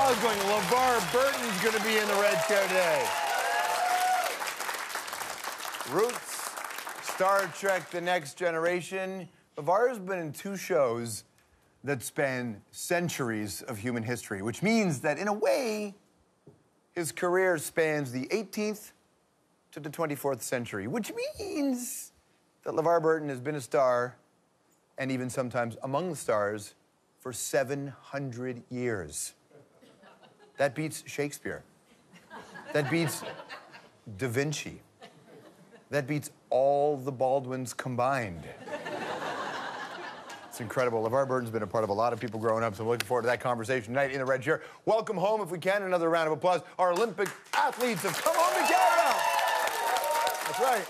Gosling, LeVar Burton's going to be in the red chair today. Roots, Star Trek, The Next Generation. LeVar's been in 2 shows that span centuries of human history, which means that, in a way, his career spans the 18th to the 24th century, which means that LeVar Burton has been a star, and even sometimes among the stars, for 700 years. That beats Shakespeare. That beats Da Vinci. That beats all the Baldwins combined. It's incredible. LeVar Burton's been a part of a lot of people growing up, so I'm looking forward to that conversation tonight in the red chair. Welcome home, if we can. Another round of applause. Our Olympic athletes have come home to Canada. That's right.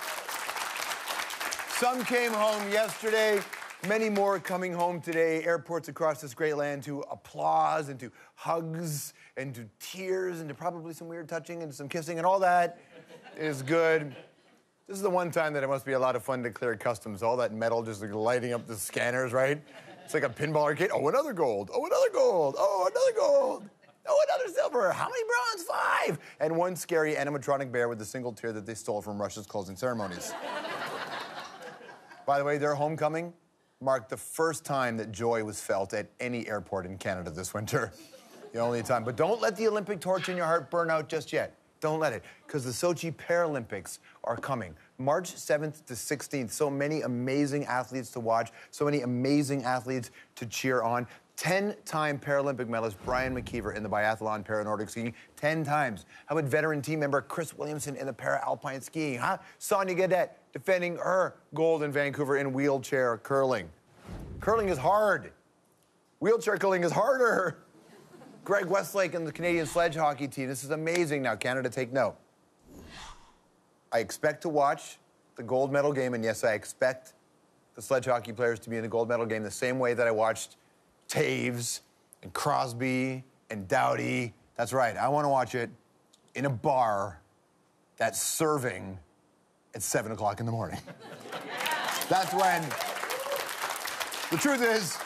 Some came home yesterday. Many more coming home today. Airports across this great land to applause and to hugs and to tears and to probably some weird touching and some kissing, and all that is good. This is the one time that it must be a lot of fun to clear customs. All that metal just like lighting up the scanners, right? It's like a pinball arcade. Oh, another gold. Oh, another gold. Oh, another gold. Oh, another silver. How many bronze? 5. And one scary animatronic bear with a single tear that they stole from Russia's closing ceremonies. By the way, their homecoming marked the first time that joy was felt at any airport in Canada this winter. The only time. But don't let the Olympic torch in your heart burn out just yet. Don't let it, because the Sochi Paralympics are coming. March 7th to 16th. So many amazing athletes to watch, so many amazing athletes to cheer on. 10-time Paralympic medalist Brian McKeever in the biathlon para-Nordic skiing, 10 times. How about veteran team member Chris Williamson in the para-alpine skiing, huh? Sonia Gadet defending her gold in Vancouver in wheelchair curling. Curling is hard. Wheelchair curling is harder. Greg Westlake and the Canadian sledge hockey team. This is amazing. Now, Canada, take note. I expect to watch the gold medal game, and yes, I expect the sledge hockey players to be in the gold medal game the same way that I watched Taves and Crosby and Doughty. That's right, I want to watch it in a bar that's serving at 7 o'clock in the morning. That's when... The truth is,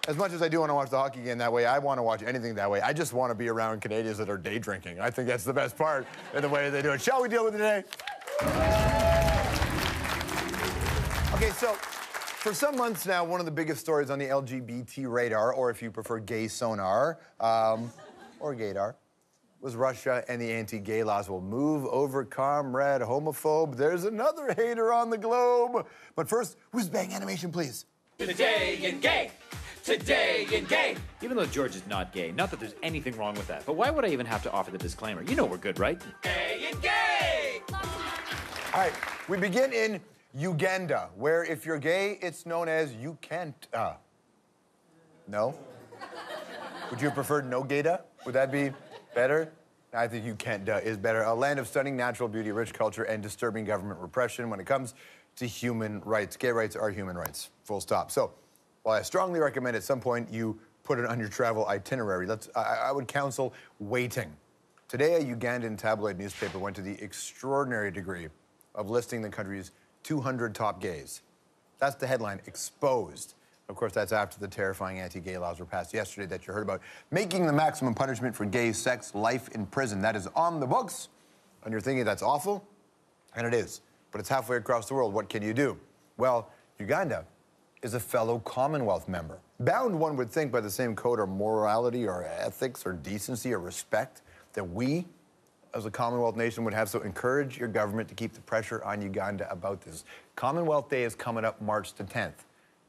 as much as I do want to watch the hockey game that way, I want to watch anything that way. I just want to be around Canadians that are day drinking. I think that's the best part in the way they do it. Shall we deal with it today? Okay, so for some months now, one of the biggest stories on the LGBT radar, or if you prefer gay sonar, or gaydar, was Russia and the anti-gay laws. Will move over, comrade homophobe. There's another hater on the globe. But first, who's bang animation, please? Today in gay. Today in gay. Even though George is not gay, not that there's anything wrong with that, but why would I even have to offer the disclaimer? You know we're good, right? Gay in gay. All right, we begin in Uganda, where if you're gay, it's known as you can't. No? Would you have preferred no gayda? Would that be better? I think you can't is better. A land of stunning natural beauty, rich culture, and disturbing government repression when it comes to human rights. Gay rights are human rights, full stop. So, while I strongly recommend at some point you put it on your travel itinerary, I would counsel waiting. Today, a Ugandan tabloid newspaper went to the extraordinary degree of listing the country's 200 top gays. That's the headline, exposed. Of course, that's after the terrifying anti-gay laws were passed yesterday that you heard about, making the maximum punishment for gay sex life in prison. That is on the books, and you're thinking that's awful, and it is. But it's halfway across the world. What can you do? Well, Uganda is a fellow Commonwealth member. Bound, one would think, by the same code or morality or ethics or decency or respect that we, as a Commonwealth nation, would have. So encourage your government to keep the pressure on Uganda about this. Commonwealth Day is coming up March the 10th.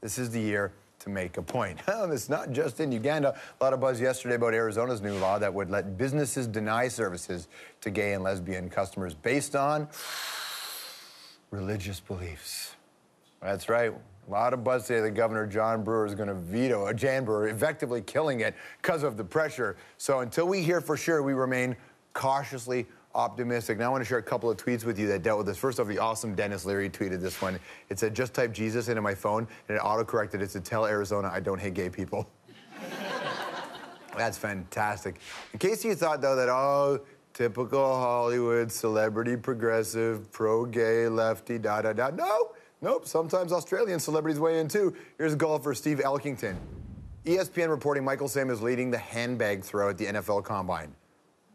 This is the year to make a point. It's not just in Uganda. A lot of buzz yesterday about Arizona's new law that would let businesses deny services to gay and lesbian customers based on religious beliefs. That's right. A lot of buzz today that Governor Jan Brewer is going to veto, Jan Brewer, effectively killing it because of the pressure. So until we hear for sure, we remain cautiously optimistic. Now I want to share a couple of tweets with you that dealt with this. First off, the awesome Dennis Leary tweeted this one. It said, just type Jesus into my phone, and it auto-corrected it to tell Arizona I don't hate gay people. That's fantastic. In case you thought, though, that, oh, typical Hollywood, celebrity, progressive, pro-gay, lefty, da-da-da. No, nope, sometimes Australian celebrities weigh in, too. Here's golfer Steve Elkington. ESPN reporting Michael Sam is leading the handbag throw at the NFL Combine.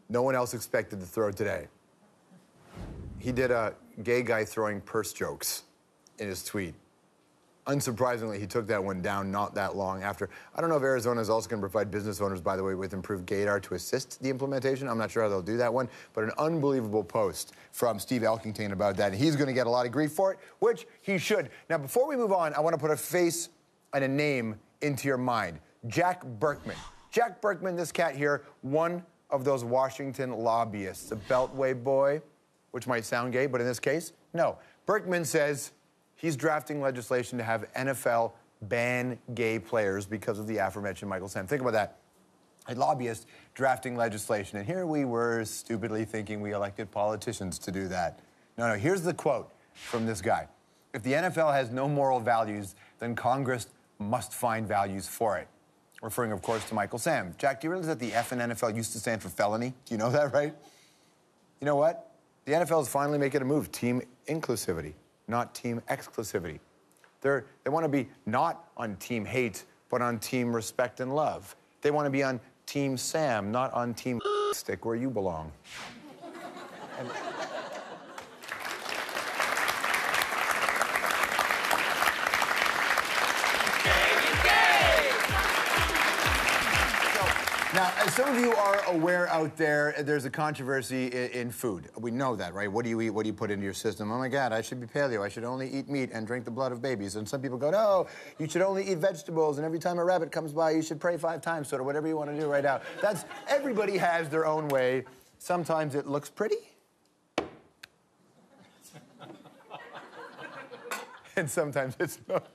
No one else expected the throw today. He did a gay guy throwing purse jokes in his tweet. Unsurprisingly, he took that one down not that long after. I don't know if Arizona is also going to provide business owners, by the way, with improved gaydar to assist the implementation. I'm not sure how they'll do that one, but an unbelievable post from Steve Elkington about that. He's going to get a lot of grief for it, which he should. Now, before we move on, I want to put a face and a name into your mind. Jack BURKMAN. Jack BURKMAN, this cat here, one of those Washington lobbyists, a Beltway boy, which might sound gay, but in this case, no. BURKMAN says he's drafting legislation to have NFL ban gay players because of the aforementioned Michael Sam. Think about that. A lobbyist drafting legislation, and here we were stupidly thinking we elected politicians to do that. No, here's the quote from this guy. If the NFL has no moral values, then Congress must find values for it. Referring, of course, to Michael Sam. Jack, do you realize that the F in NFL used to stand for felony? Do you know that, right? You know what? The NFL is finally making a move. Team inclusivity, not team exclusivity. They want to be not on team hate, but on team respect and love. They want to be on team Sam, not on team stick where you belong. And now, as some of you are aware out there, there's a controversy in food. We know that, right? What do you eat? What do you put into your system? Oh, my God, I should be paleo. I should only eat meat and drink the blood of babies. And some people go, no, you should only eat vegetables, and every time a rabbit comes by, you should pray 5 times, sort of whatever you want to do right now. Everybody has their own way. Sometimes it looks pretty. And sometimes it's not.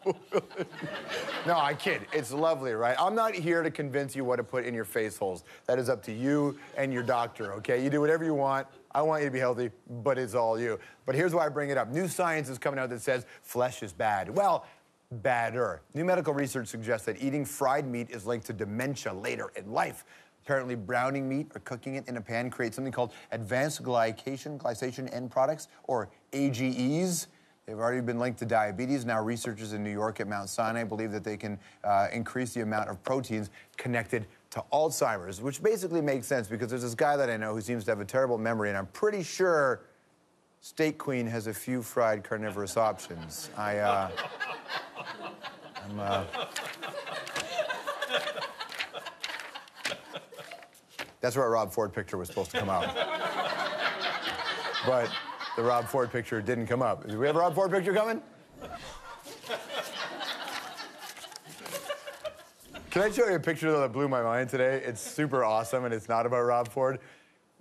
No, I kid. It's lovely, right? I'm not here to convince you what to put in your face holes. That is up to you and your doctor, okay? You do whatever you want. I want you to be healthy, but it's all you. But here's why I bring it up. New science is coming out that says flesh is bad. Well, badder. New medical research suggests that eating fried meat is linked to dementia later in life. Apparently, browning meat or cooking it in a pan creates something called advanced glycation end products, or AGEs. They've already been linked to diabetes. Now, researchers in New York at Mount Sinai believe that they can increase the amount of proteins connected to Alzheimer's, which basically makes sense because there's this guy that I know who seems to have a terrible memory, and I'm pretty sure Steak Queen has a few fried carnivorous options. That's where a Rob Ford picture was supposed to come out. But the Rob Ford picture didn't come up. Do we have a Rob Ford picture coming? Can I show you a picture that blew my mind today? It's super awesome, and it's not about Rob Ford.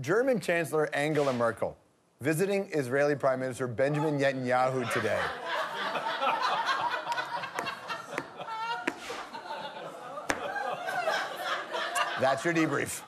German Chancellor Angela Merkel visiting Israeli Prime Minister Benjamin Netanyahu today. That's your debrief.